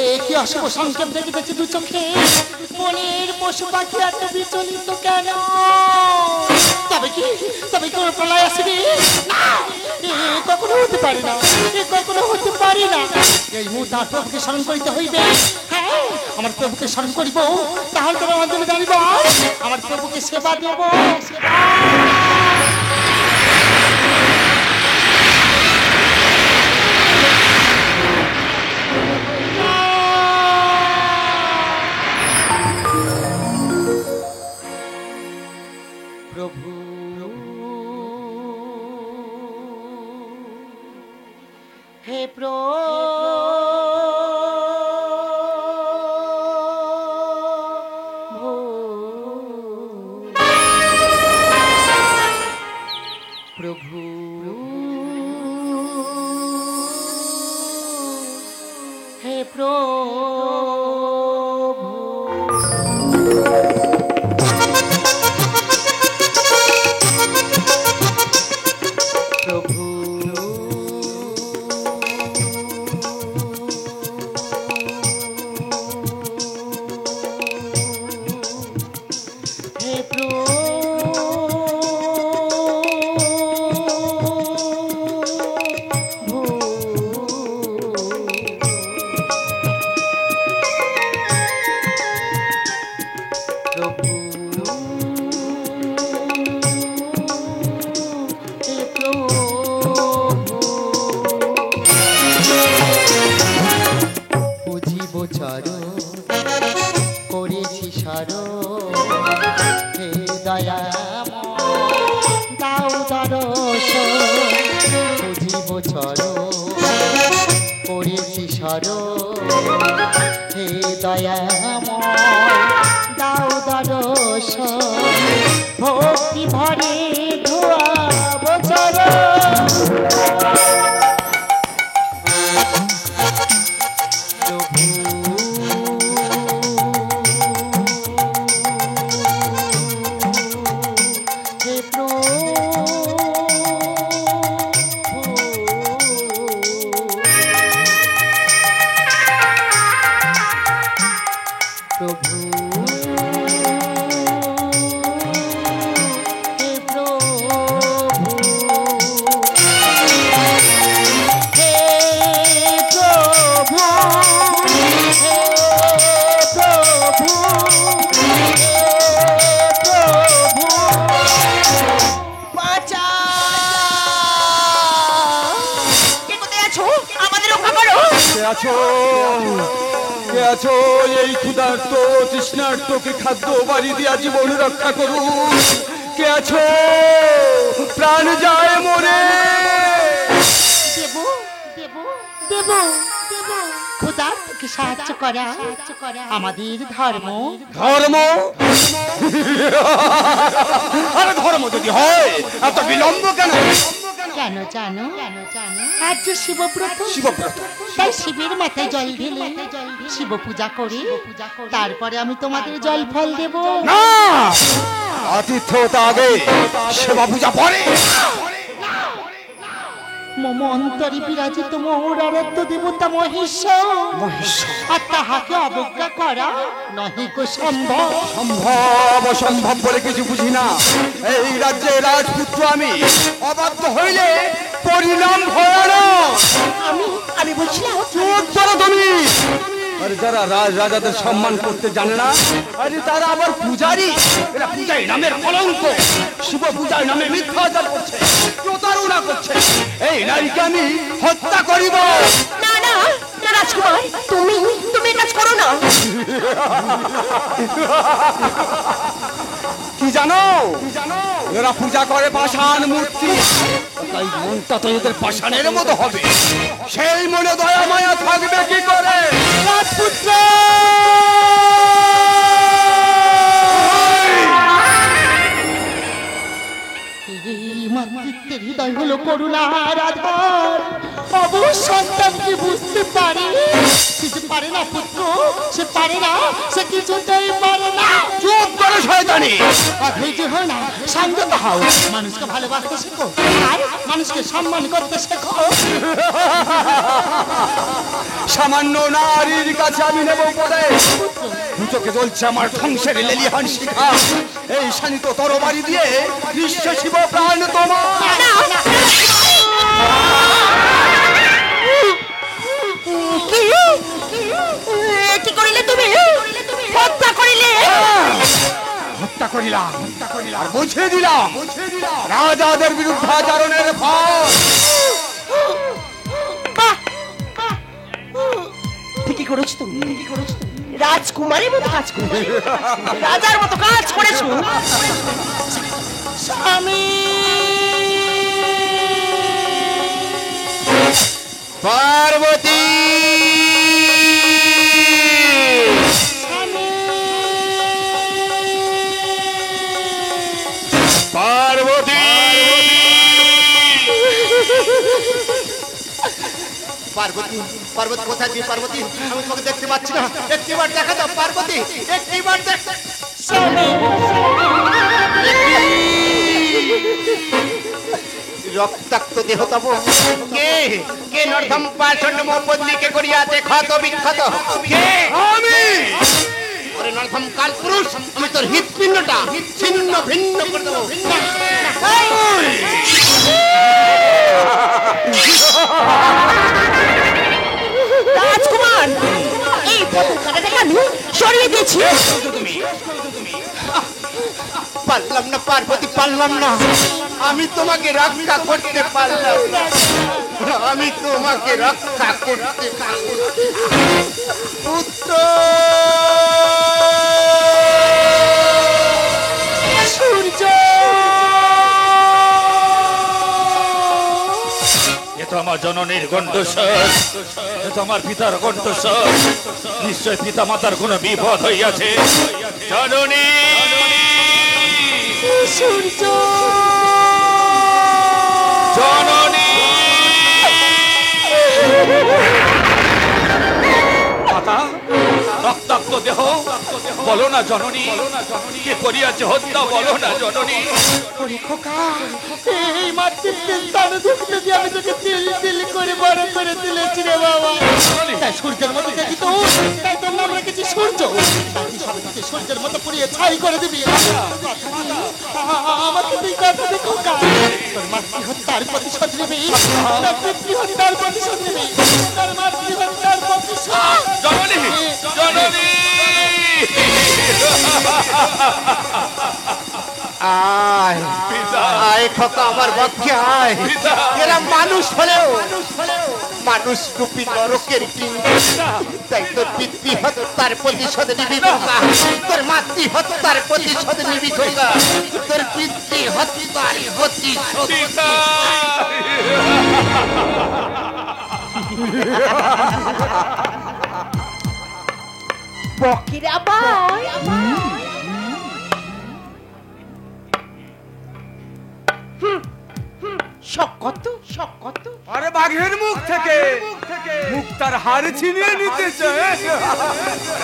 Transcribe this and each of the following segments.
কি অশুভ সংকেত দেখিতেছি দু চোখে, মনের পশু পাখি এত বিচলিত কেন? তবে কি কোনো প্রলয় আসবে? কখনো হতে পারে না, কখনো হতে পারে না। এই মুহূর্তে আমার প্রভুকে স্মরণ করিতে হইবে। হ্যাঁ, আমার প্রভুকে স্মরণ করিব, তাহলে তো আমার জন্য জানিব, আমার প্রভুকে সেবা দেব। প্রভু হে প্রভু হে প্রভু ভক্তি ভরে ধোয়া বছর এই ক্ষুধার্ত তৃষ্ণার্তকে খাদ্য বাড়ি দিয়া জীবন রক্ষা করুন। কে আছো? প্রাণ যায় মরে। দেব দেব দেব দেব ক্ষুধার্তকে সাহায্য করা আমাদের ধর্ম। ধর্ম? আরে ধর্ম যদি হয় এত বিলম্ব কেন? কেন জানো? আজ শিবব্রত, তাই শিবের মাথায় জল ঢেলে শিব পূজা করে তারপরে আমি তোমাদের জল ফল দেব। না, আতিথ্যতা আগে, সেবা পূজা পরে। মম অন্তরে বিরাজিত মোহরারত্ব দেবতা মহেশ্বর, আর তাহাকে অবজ্ঞা করা নহে গো সম্ভব। সম্ভব অসম্ভব বলে কিছু বুঝি না। এই রাজ্যে রাজপুত্র আমি, অবাধ্য হইলে পরিণাম ভয়ানক। আমি বলছিলাম চুপ করো তুমি। আরে যারা রাজাদের সম্মান করতে জানে না, আরে তারা আবার পূজারি। এরা পূজাই নামের কলঙ্ক, শিব পূজার নামে মিথ্যাচার করছে, প্রতারণা করছে। এই নারীকে আমি হত্যা করিব। না না না রাজকুমার, তুমি কাজ করো না। কি জানো? এরা পূজা করে পাষাণ মূর্তি, তাই মনটা তো এদের পাষাণের মতো হবে। সেই মনে দয়া মায়া থাকবে কি করে? রাজপুত্র মাতৃত্বের হৃদয় হলো করুণার আধার। অবশ্য সন্তান কি বুঝতে পারে পারে না পুত্র, সে পারে না, সে কিছুতেই পারে না। চুপ করো শয়তানি। অধৈর্য হও না, শান্ত হও। মানুষকে ভালোবাসতে শেখো আর মানুষকে সম্মান করতে শেখো। সামান্য নারীর কাছে আমি নেব পড়ে দুচোখে জ্বলছে আমার ধ্বংসের লেলিহান শিখা। এই শানিত তরবারি দিয়ে নিঃশেষিব প্রাণ তোমার। কি করিলে তুমি? হত্যা করিলে? হত্যা করিলাম আর বুঝিয়ে দিলাম রাজাদের বিরুদ্ধাচরণের ফল। ঠিকই করেছো তুমি, ঠিকই করেছো। রাজকুমারীর মতো কাজ করে, রাজার মতো কাজ করেছো। স্বামী পার্বতী, পার্বতী, পার্বতী, পার্বতী কোথায় জি? পার্বতী, আমি তোমাকে দেখতে পাচ্ছি না, একটিবার দেখা দাও পার্বতী, একটিবার দেখ। রক্তাক্ত দেহ তব কে কে নর্ধম পাষণ্ড মৌপল্লীকে করিয়াছে ক্ষত বিক্ষত কে? আমি ওরে নর্ধম কাল পুরুষ, আমি তোর হৃৎপিণ্ডটা ছিন্ন ভিন্ন করে দেবো। রাজকুমার, এই পতাকাটাকে আমি সরিয়ে দিয়েছি। পারলাম না পার্বতী, পারলাম না, আমি তোমাকে রক্ষা করতে পারলাম না, আমি তোমাকে রক্ষা করতে পারলাম না। পুত্র সূর্য, এ তো আমার জননীর কণ্ঠস্বর, এ তো আমার পিতার কণ্ঠস্বর। নিশ্চয় পিতা মাতার কোনো বিপদ হইয়াছে। জননী, সূর্য, জননী, মাতা, রক্তাক্ত দেহ, বলো না জননী, কে করিয়াছে হত্যা, বলো না জননী। ওরে খোকা, এই মাতৃত্বের স্থানে ঢুকতে দিয়ে আমি তোকে তিল তিল করে বড় করে তুলেছি রে বাবা। তাই সূর্যের মতো দেখি তো, তাই তোর নাম রেখেছি সূর্য। বাকি সবাইকে সূর্যের মতো পুড়িয়ে ছাই করে দিবি। আমাকে তুই কথা দে খোকা, তোর মাতৃ হত্যার প্রতিশোধ নিবি, তোর পিতৃ হত্যার প্রতিশোধ নিবি, তোর মাতৃ হত্যার প্রতিশোধ। জননী, জননী, আয় আয় খোকা আমার পক্ষে আয়। এরা মানুষ হলেও মানুষ রূপী নরকের কিংবা, তাই তোর পিতৃ হত্যার প্রতিশোধ নিবি খোকা, তোর মাতৃ হত্যার প্রতিশোধ নিবি খোকা, তোর পিতৃ হত্যার প্রতিশোধ। পিতা। বকিরা বাই, শখ কত, শখ কত। আরে বাঘের মুখ থেকে মুখ তার হার ছিনিয়ে নিতে চায়।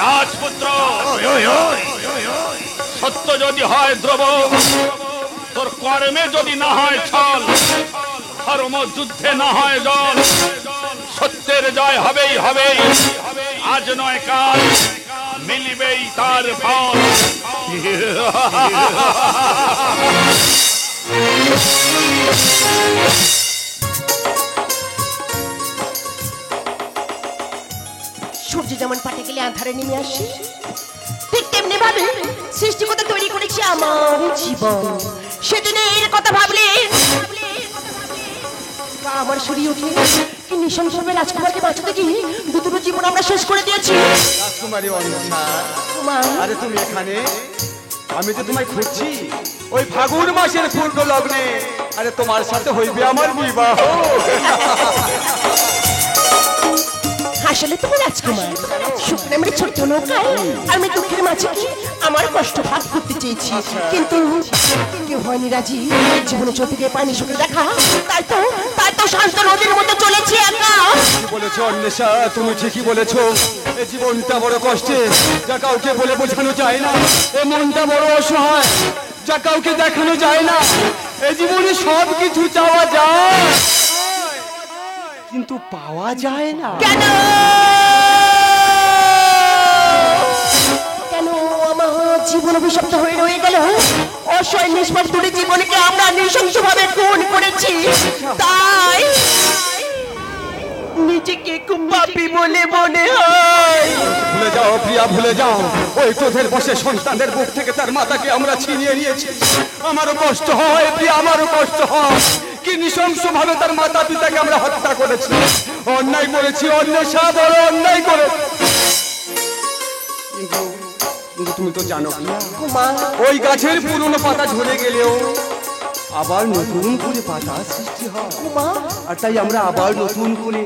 রাজপুত্র, সত্য যদি হয় দ্রবণ, তোর কর্মে যদি না হয় ছল, ধর্ম যুদ্ধে না হয় জল, সত্যের জয় হবেই হবেই, আজ নয় কাল মিলিবেই তার ফল। সূর্য যেমন পাটে গেলে আধারে নেমে আসে, ঠিক তেমনি ভাবে সৃষ্টিকর্তা তৈরি করেছে আমার জীবন। সেদিনের কথা ভাবলে গা আমার শরীর ওঠে। কি নৃশংসভাবে রাজকুমারকে বাঁচাতে গিয়ে দুটো জীবন আমরা শেষ করে দিয়েছি। রাজকুমারী অনিশা, মা, আরে তুমি এখানে? আমি তো তোমায় খুঁজছি ওই ফাগুন মাসের পূর্ণ লগ্নে। আরে তোমার সাথে হইবে আমার বিবাহ। আসলে তুমি রাজকুমার, শুক্রামের ছোট্ট নৌকায় আমি দুঃখের মাঝে কি আমার কষ্ট ভাগ করতে চেয়েছি, কিন্তু কেউ হয়নি রাজি। জীবনে চলতে গিয়ে পানি শুকে দেখা, তাই তো শান্ত নদীর মতো চলেছি একা। কি বলেছো অন্বেষা, তুমি ঠিকই বলেছো। এই জীবনটা বড় কষ্টে, যা কাউকে বলে বোঝানো যায় না। এই মনটা বড় অসহায়, যা কাউকে দেখানো যায় না। এই জীবনে সব কিছু চাওয়া যায়, কিন্তু পাওয়া যায় না। কেন কেন আমার জীবন অভিশপ্ত হয়ে রয়ে গেল? অসহায় নিষ্পাপ দুটি জীবনকে আমরা নৃশংসভাবে খুন করেছি, তাই নিজেকে খুব পাপী বলে মনে হয়। ভুলে যাও প্রিয়া, ভুলে যাও। ওই ক্রোধের বসে সন্তানদের বুক থেকে তার মাতাকে আমরা ছিনিয়ে নিয়েছি। আমারও কষ্ট হয় প্রিয়া, আমারও কষ্ট হয়। কি নৃশংসভাবে তার মাতা পিতাকে আমরা হত্যা করেছি। অন্যায় করেছি অন্বেষা, বড় অন্যায় করে। কিন্তু তুমি তো জানো প্রিয়া, মা, ওই গাছের পুরনো পাতা ঝরে গেলেও আবার নতুন করে পাতা সৃষ্টি হয়। মা, আর তাই আমরা আবার নতুন করে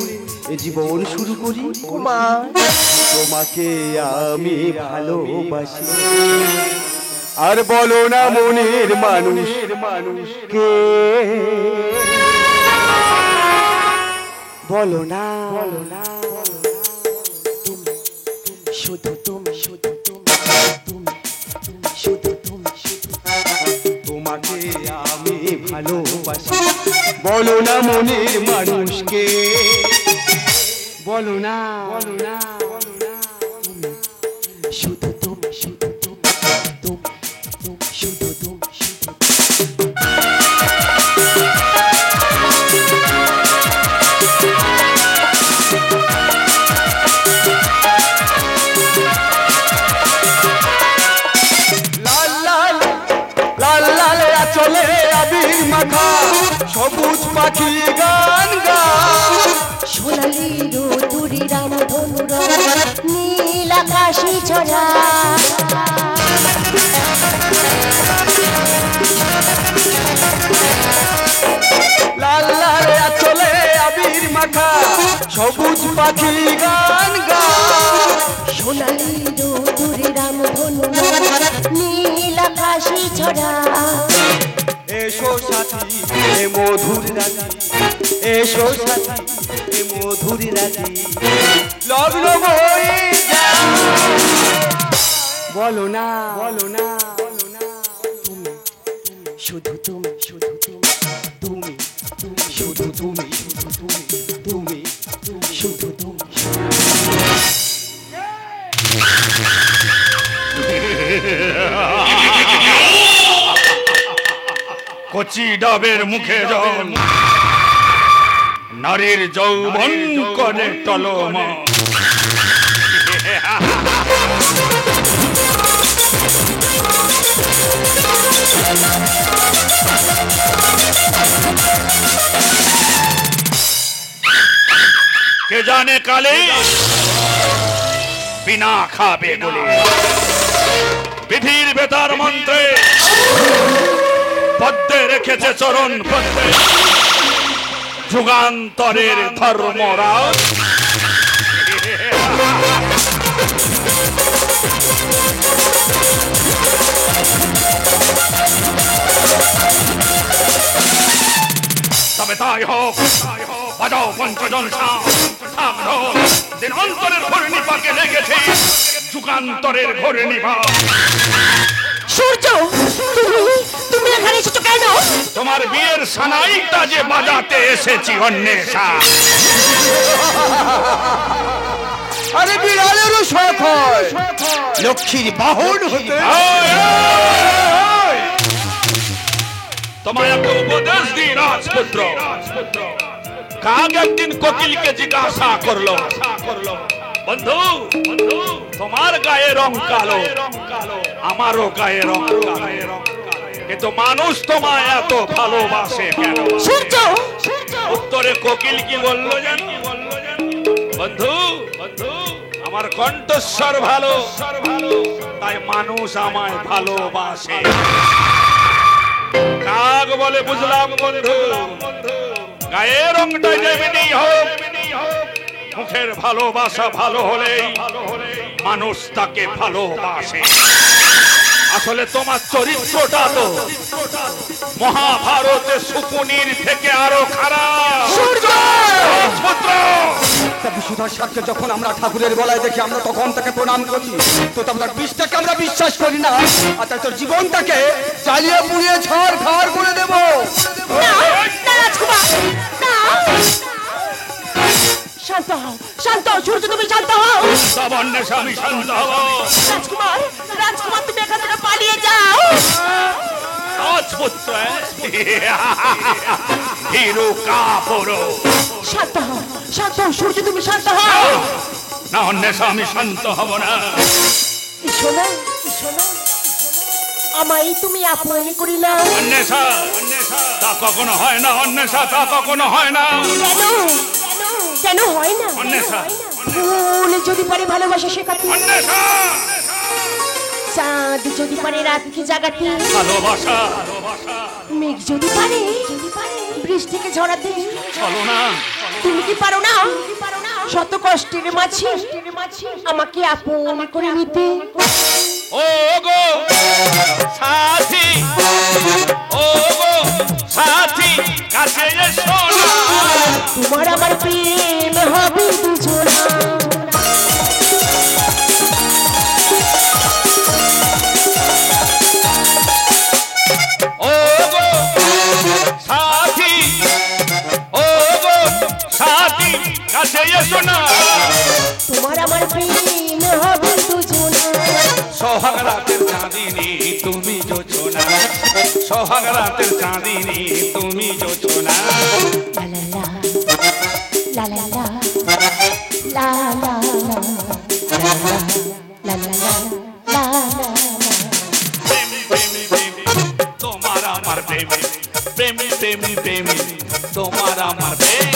এই জীবন শুরু করি। মা, তোমাকে আমি ভালোবাসি, আর বলো না মনের মানুষকে, বলো না শুধু তুমি, শুধু তুমি, তুমি, শুধু তুমি, শুধু তোমাকে আমি ভালোবাসি, বলো না মনের মানুষকে, বলো না শুধু তুমি, শুধু তুমি, তুমি, তুমি, শুধু তুমি, শুধু লাল লাল লাল লাল চলে আবির মাখা সবুজ পাখি গান গায়। সোনালি রোদুরি রামধনুরা নীল আকাশে ছড়া। লাল লাল চলে আবির মাখা সবুজ পাখি গান গায়। সোনালি রোদুরি রামধনুরা নীল আকাশে ছড়া। এসো সাথী এ মধুর রাতি, এসো সাথী এ মধুর রাতি, লগ্ন হয়ে যায়। বলো না শুধু তুমি, শুধু তুমি, তুমি, তুমি, শুধু তুমি, শুধু তুমি, তুমি, শুধু তুমি। কচি ডাবের মুখে জল, নারীর যৌবন করে টলমল। কে জানে কালে বিনা খাবে বলে বিধির বেতার মন্ত্রে পদ্মে রেখেছে চরণ পদ্মে যুগান্তরের ধর্মরাজ। তবে তাই হোক, বাজাও পঞ্চজন দিন অন্তরের ঘূর্ণিপাকে লেগেছে যুগান্তরের ঘূর্ণিপা। সূর্য, তুমি এখানে এসেছো কেন? তোমার বিয়ের সানাইটা যে বাজাতে এসেছি অন্বেষা। আরে বিড়ালেরও শখ হয় লক্ষ্মীর বাহন হতে। তোমায় একটা উপদেশ দিই রাজপুত্র। কাক একদিন কোকিলকে জিজ্ঞাসা করলো, বন্ধু তোমার গায়ে রং কালো, আমারও গায়ে রং কালো, কিন্তু মানুষ তোমায় এত ভালোবাসে কেন? সূর্য, উত্তরে কোকিল কি বললো জানো? বন্ধু আমার কণ্ঠস্বর ভালো, তাই মানুষ আমায় ভালোবাসে। কাক বলে বুঝলাম বন্ধু, গায়ে রংটা যেমনি হোক, মুখের ভালোবাসা ভালো হলেই মানুষ তাকে ভালোবাসে। আসলে তোমার চরিত্রটা তো মহাভারতে সুপুনির থেকে আরো খারাপ। রাজপুত্র! তা বিশুদ্ধার সাথে যখন আমরা ঠাকুরের গলায় দেখি আমরা তখন তাকে প্রণাম করি, তো তোমার বিষটাকে আমরা বিশ্বাস করি না, আর তাই তোর জীবনটাকে জ্বালিয়ে পুড়িয়ে ঝড় ঘাড় করে দেবো। না, না রাজকুমার, না। শান্ত হও, শান্ত হও, সূর্য তুমি শান্ত হও। অন্বেষা আমি শান্ত হব। রাজকুমার, রাজকুমার তুমি এখান থেকে পালিয়ে যাও। রাজপুত্র হিরো কাপুরো। শান্ত হও, শান্ত হও, সূর্য তুমি শান্ত হও। না অন্বেষা আমি শান্ত হব না। শোনো, শোনো, আমায় তুমি আপন করি না। অন্বেষা তা কখনো হয় না, অন্বেষা তা কখনো হয় না। কেন, কেন হয় না? অন্বেষা ফুল যদি পারে ভালোবাসা শেখাতে, অন্বেষা চাঁদ যদি পারে রাতকে জাগাতে, ভালোবাসা মেঘ যদি পারে বৃষ্টিকে ঝরাতে, চলো না। তুমি কি পারো না শত কষ্টের মাঝে আমাকে আপন করে নিতে? ও গো সাথী, ও গো সাথী, কাছে এসো না। তোমার আমার প্রেম হবে দুজনা। ও গো সাথী, ও গো সাথী, কাছে এসো না। তোমার আমার প্রেম হবে দুজনা। সোহাগ রাতের চাঁদিনী তুমি যোচনা, সোহাগ রাতের চাঁদিনী তুমি যোচনা। লা লা লা, লা লা লা, লা লা লা, লা লা লা, লা লা লা। প্রেমী প্রেমী প্রেমী তোমার আমার প্রেমী, প্রেমী প্রেমী প্রেমী তোমার আমার প্রেম।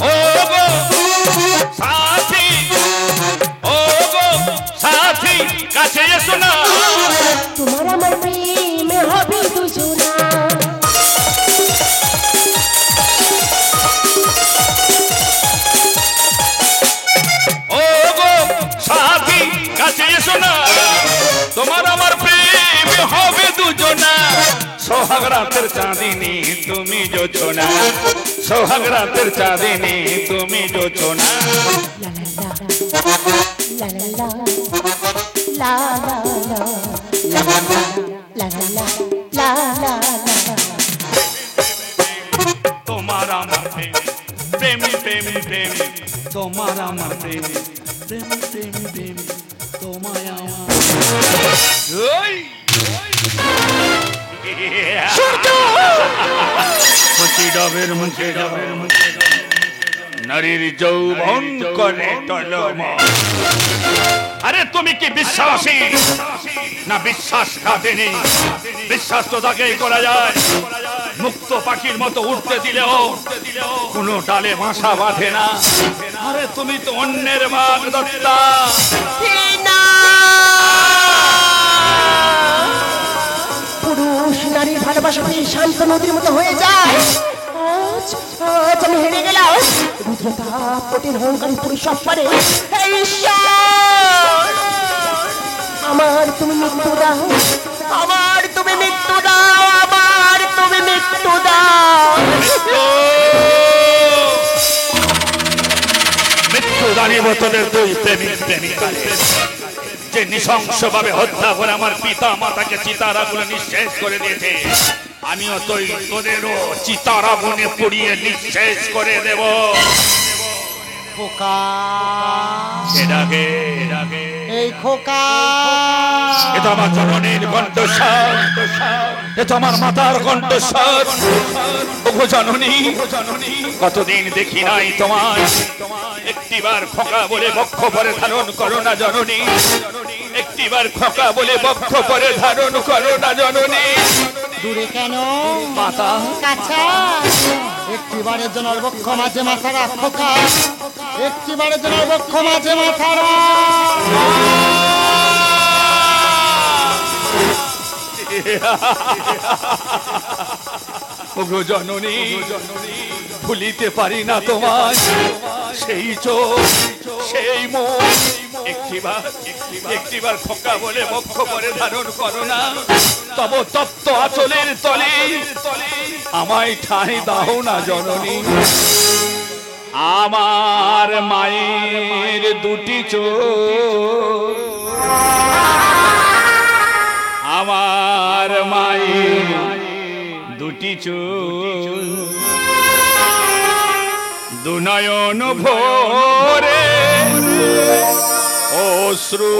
ও গো সাথী, ও গো সাথী, কাছে এসো না। তোমার আমার প্রেম হবে দুজনা। ও গো সাথী, কাছে এসো না। তোমার আমার প্রেম হবে দুজনা। সোহাগ রাতের চাঁদিনী তুমি যোচনা, সোহাগ রাতের চাঁদিনী তুমি যোচনা। লা লা লা, লা লা লা, লা লা লা, লা লা লা, লা লা লা। তোমার আমার প্রেমী, প্রেমী প্রেমী প্রেমী তোমার আমার প্রেমী, প্রেমী প্রেমী প্রেমী তোমায় আমার। ওই মুখে ডবের মুখে ডবের মুখে নারীর যৌবন করে টলমল। আরে তুমি কি বিশ্বাসী না বিশ্বাসঘাতিনী? বিশ্বাস তো তাকেই করা যায় মুক্ত পাখির মতো উঠতে দিলেও কোনো ডালে বাসা বাঁধে না। আরে তুমি তো অন্যের বাগদত্তা। না, পুরুষ নারীর ভালোবাসাতে শান্ত নদীর মতো হয়ে যায়। আজ আজ আমি হেরে গেলাম। রুদ্রতা কঠিন অহংকারী পুরুষ সব পারে। হে ঈশ্বর, আমার তুমি মৃত্যু দাও, আমার তুমি মৃত্যু দাও, আমার তুমি মৃত্যু দাও। মৃত্যুদানী বোতলের দুই প্রেমিক প্রেমিকা যে নৃশংসভাবে হত্যা করে আমার পিতা মাতাকে চিতার আগুনে নিঃশেষ করে দিয়েছে, আমিও তো তোদেরও চিতার আগুনে পুড়িয়ে নিঃশেষ করে দেব। খোকা, এটাকে এটাকে এই খোকা, এটা আমার জননীর কণ্ঠস্বর, এটা আমার মাতার কণ্ঠস্বর। ওগো জননী, কতদিন দেখি নাই তোমায়, একটিবার খোকা বলে বক্ষ পরে ধারণ করো না জননী, একটিবার খোকা বলে বক্ষ পরে ধারণ করো না জননী। দূরে কেন মাতা, কাছা, একটিবারের জন্য ওর বক্ষ মাঝে মাথা রাখ খোকা, একটিবারের জন্য ওর বক্ষ মাঝে মাথা রাখ। ওগো জননী ভুলিতে পারি না তোমায়, সেই চোখ সেই মুখ একটিবার খোকা বলে বক্ষ করে ধারণ করো না। তব তপ্ত আঁচলের তলে আমায় ঠাঁই দাও না জননী। আমার মায়ের দুটি চোখ, আমার মায়ের দুটি চোখ, দুনয়ন ভোরে অশ্রু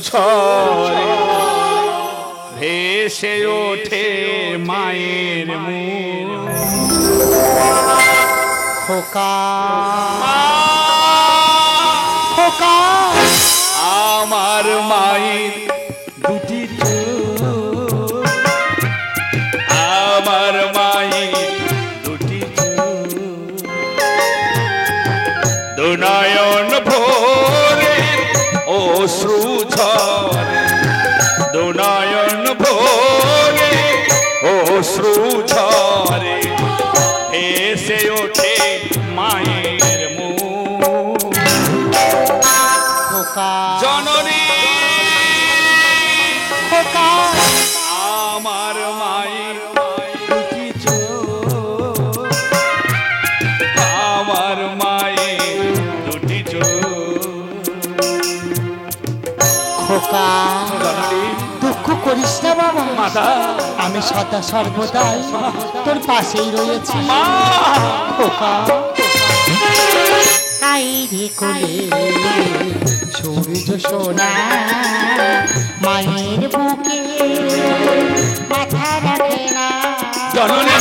ঝরে ভেসে ওঠে মায়ের মুখ। খোকা খোকা আমার মায়ের দুটি চোখ, আমার মায়ের দুটি চোখ, দুনয়ন ভোরে অশ্রু ঝরে, দুনয়ন ভোরে অশ্রু ঝরে ভেসে ওঠে মায়ের মুখ। খোকা জননী খোকা আমার মায়ের দুটি চোখ, আমার মায়ের দুটি চোখ। খোকা দুঃখ করিস না বাবা, মাতা আমি সদা সর্বদাই তোর পাশেই রয়েছি। মা খোকা আইরে কোলে সূর্য সোনা মায়ের বুকে মাথা রাখে না। জননী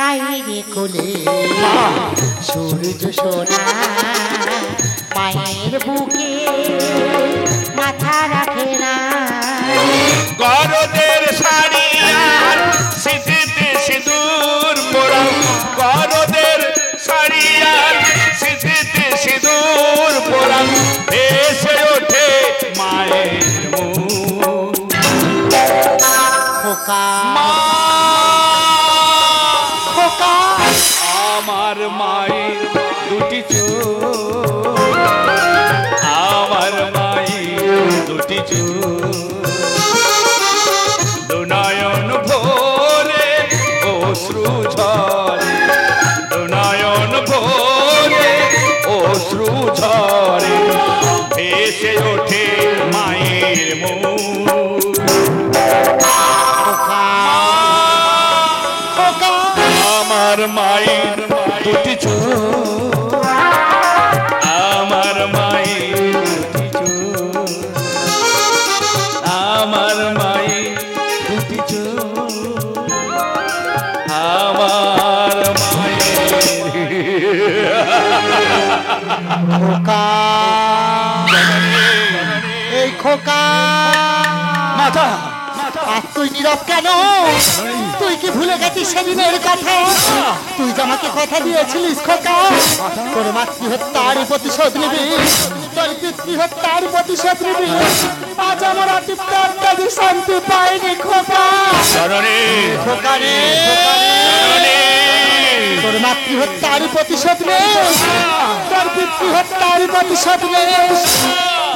আইরে কোলে সূর্য সোনা মায়ের বুকে মাথা রাখে না। গরদের শাড়ি আর সিঁথিতে সিঁদুর পরা, গরদের শাড়ি আর সিঁথিতে সিঁদুর পরা ভেসে ওঠে মায়ের মুখ। খোকা মা খোকা আমার মায়ের দুটি চোখ, আমার মায়ের দুটি চোখ, দুনয়ন ভোরে অশ্রু ঝরে, দুনয়ন ভোরে অশ্রু ঝরে ভেসে ওঠে মায়ের মুখ। খোকা আমার মায়ের দুটি চোখ, আমার মায়ের দুটি চোখ, আমার মায়ের দুটি চোখ, আমার মায়ের। খোকা এই খোকা মাতা আর তুই নীরব কেন? তুই কি ভুলে গেছিস সেদিনের কথা? তুই যে আমাকে কথা দিয়েছিলিস খোকা, তোর মাতৃহত্যার প্রতিশোধ নিবি, তোর পিতৃহত্যার প্রতিশোধ নিবি। আজ আমার অতৃপ্ত আত্মাদি শান্তি পায়নি খোকা। জননী খোকা রে, জননী তোর মাতৃহত্যার প্রতিশোধ নে, তোর পিতৃহত্যার প্রতিশোধ নে,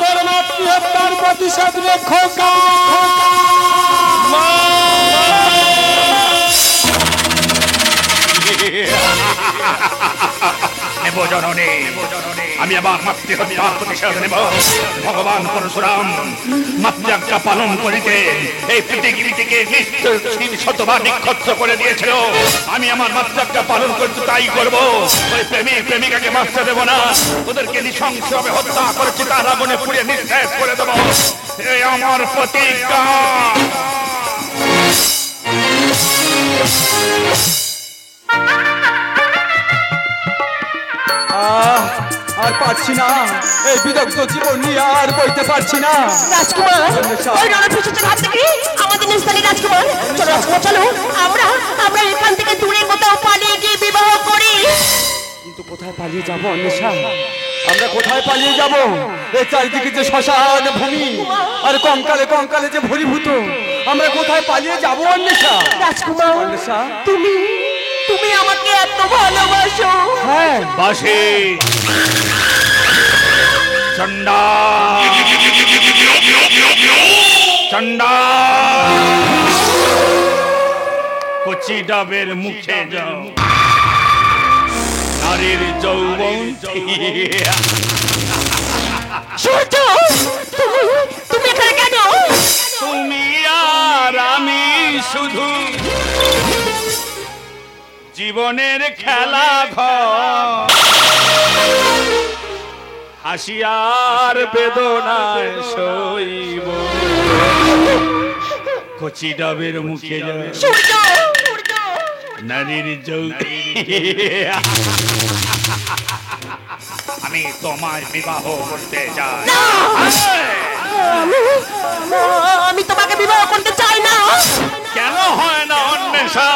তোর মাতৃহত্যার প্রতিশোধ নে খোকা। নেব জননী, আমি আমার মাতৃহত্যার প্রতিশোধ নেব। ভগবান পরশুরাম মাতৃজ্ঞা পালন করিতে এই পৃথিবী থেকে শতবার নিক্ষত্র করে দিয়েছিল। আমি আমার মাতৃজ্ঞা পালন করতে তাই করব। ওই প্রেমিক প্রেমিকাকে বাঁচতে দেব না, ওদেরকে নৃশংসভাবে হত্যা করেছি, তার আগুনে পুড়িয়ে নিঃশেষ করে দেব। এই আমার প্রতিজ্ঞা। আর পারছি না, এই বিদগ্ধ জীবন নিয়ে আর বইতে পারছি না। রাজকুমার ওই রণপ্রসূতির হাত থেকে আমাদের নিস্তারি। রাজকুমার চলো রাজকুমার চলো, আমরা আমরা এখান থেকে দূরে কোথাও পালিয়ে গিয়ে বিবাহ করি। কোথায় পালিয়ে যাবো অন্বেষা? আমরা কোথায় পালিয়ে যাব? এই চারিদিকে যে শ্মশান ভূমি আর কঙ্কালে কঙ্কালে যে ভরিভূত, আমরা কোথায় পালিয়ে যাব অন্বেষা? রাজকুমার, অন্বেষা, তুমি তুমি আমাকে এত ভালোবাসো। হ্যাঁ বাসি চন্ডা চন্ডা কচি ডাবের মুখে যাও, নারীর যৌবন সূর্য, তুমি তুমি এখানে কেন? তুমি আর আমি শুধু জীবনের খেলা ঘর, হাসিয়ার বেদনায় সইব, কচি ডাবের মুখে যাও, সূর্য, নারীর আমি তোমায় বিবাহ করতে চাই। আমি তোমাকে বিবাহ করতে চাই না। কেন হয় না অন্বেষা?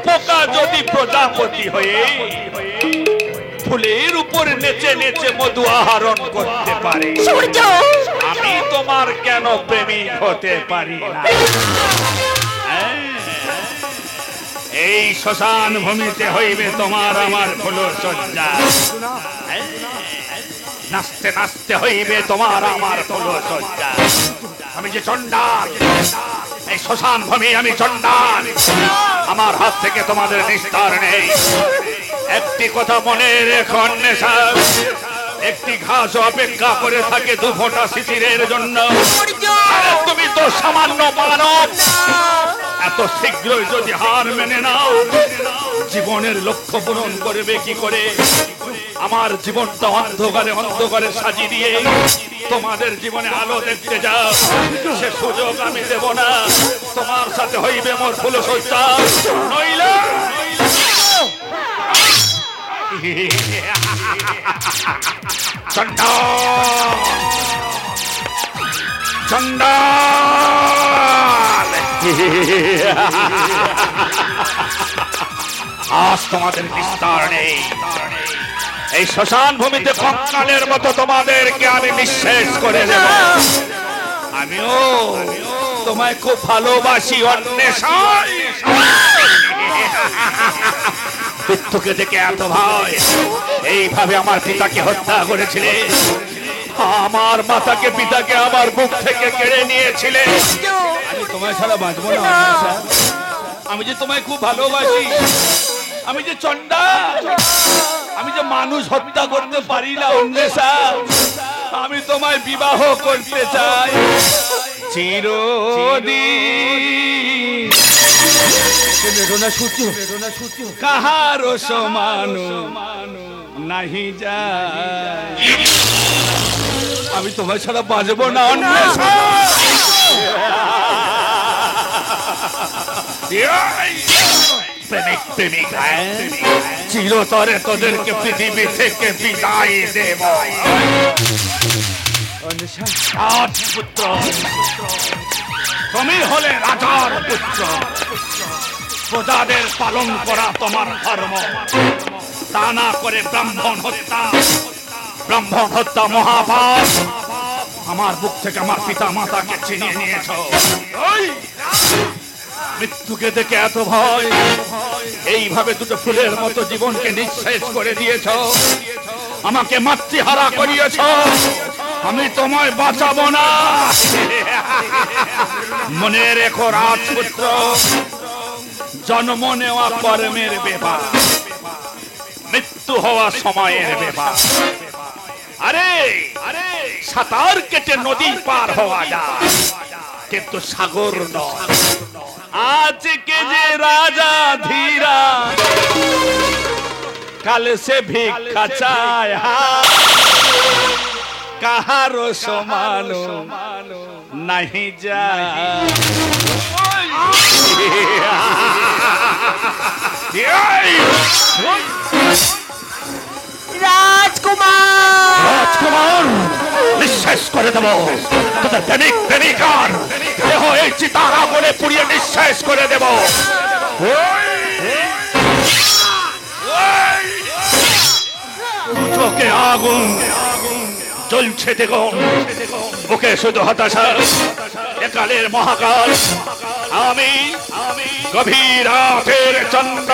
পোকা যদি প্রজাপতি হয়ে ফুলের উপর নেচে নেচে মধু আহরণ করতে পারে, সূর্য, আমি তোমার কেন প্রেমিক হতে পারি না? এই শ্মশান ভূমিতে হইবে তোমার আমার ফুল সজ্জা, নাচতে নাচতে হইবে তোমার আমার ফুল সজ্জা। আমি যে চণ্ডাল, এই শ্মশান ভূমি আমি চণ্ডাল, আমার হাত থেকে তোমাদের নিস্তার নেই। একটি কথা মনে রেখো অন্বেষা, একটি ঘাস অপেক্ষা করে থাকে দু ফোঁটা শিশিরের জন্য। আরে তুমি তো সামান্য মানব, এত শীঘ্রই যদি হার মেনে নাও, জীবনের লক্ষ্য পূরণ করবে কি করে? আমার জীবনটা অন্ধকারে অন্ধকারে সাজিয়ে দিয়ে তোমাদের জীবনে আলো দেখতে যাও, সে সুযোগ আমি দেব না। তোমার সাথে হইবে মোর ফুল সজ্জা, নইলে চণ্ডাল চণ্ডাল আজ তোমাদের বিস্তার নেই। এই শ্মশান ভূমিতে কঙ্কালের মতো তোমাদেরকে আমি নিঃশেষ করে দেব। আমিও তোমায় খুব ভালোবাসি অন্বেষা। মৃত্যুকে দেখে এত ভয়, এইভাবে আমার পিতাকে হত্যা করেছিলে, আমার মাতাকে পিতাকে আমার বুক থেকে কেড়ে নিয়েছিলে। আমি তোমায় ছাড়া বাঁচবো না অন্বেষা। আমি যে তোমায় খুব ভালোবাসি, আমি যে চণ্ডা, আমি যে মানুষ হত্যা করতে পারি না অন্বেষা। আমি তোমায় বিবাহ করতে চাই চিরদিন, কাহারো সমান নাহি যায়। আমি তোমার ছাড়া বাঁচবো না অন্বেষা। প্রেমিক প্রেমিকা চিরতরে তোদেরকে পৃথিবী থেকে বিদায় দেব। রাজপুত্র, তুমি হলে রাজার পুত্র, প্রজাদের পালন করা তোমার ধর্ম, তা না করে ব্রাহ্মণ হত্যা মহাপাপ। আমার বুক থেকে আমার পিতা মাতাকে ছিনিয়ে নিয়েছ। মৃত্যুকে দেখে এত ভয়, এইভাবে দুটো ফুলের মতো জীবনকে নিঃশেষ করে দিয়েছ, আমাকে মাতৃহারা করিয়েছ। আমি তোমায় বাঁচাবো না। মনে রেখো রাজপুত্র, জন্ম নেওয়া কর্মের ব্যাপার, মৃত্যু হওয়া সময়ের ব্যাপার। আরে সাঁতার কেটে নদী পার হওয়া যায়, কিন্তু সাগর নয়। আজকে যে রাজা ধীরা, কাল সে ভিক্ষা চায়, কাহারো সমান নাহি যায়। রাজকুমার, নিঃশেষ করে দেব তোদের প্রেমিক প্রেমিকার দেহ এই চিতার আগুনে পুড়িয়ে নিঃশেষ করে দেব। বুকে আগুন জ্বলছে দেখো, বুকে শুধু হতাশা, একালের মহাকাল, আমি গভীর রাতের চন্দ্র।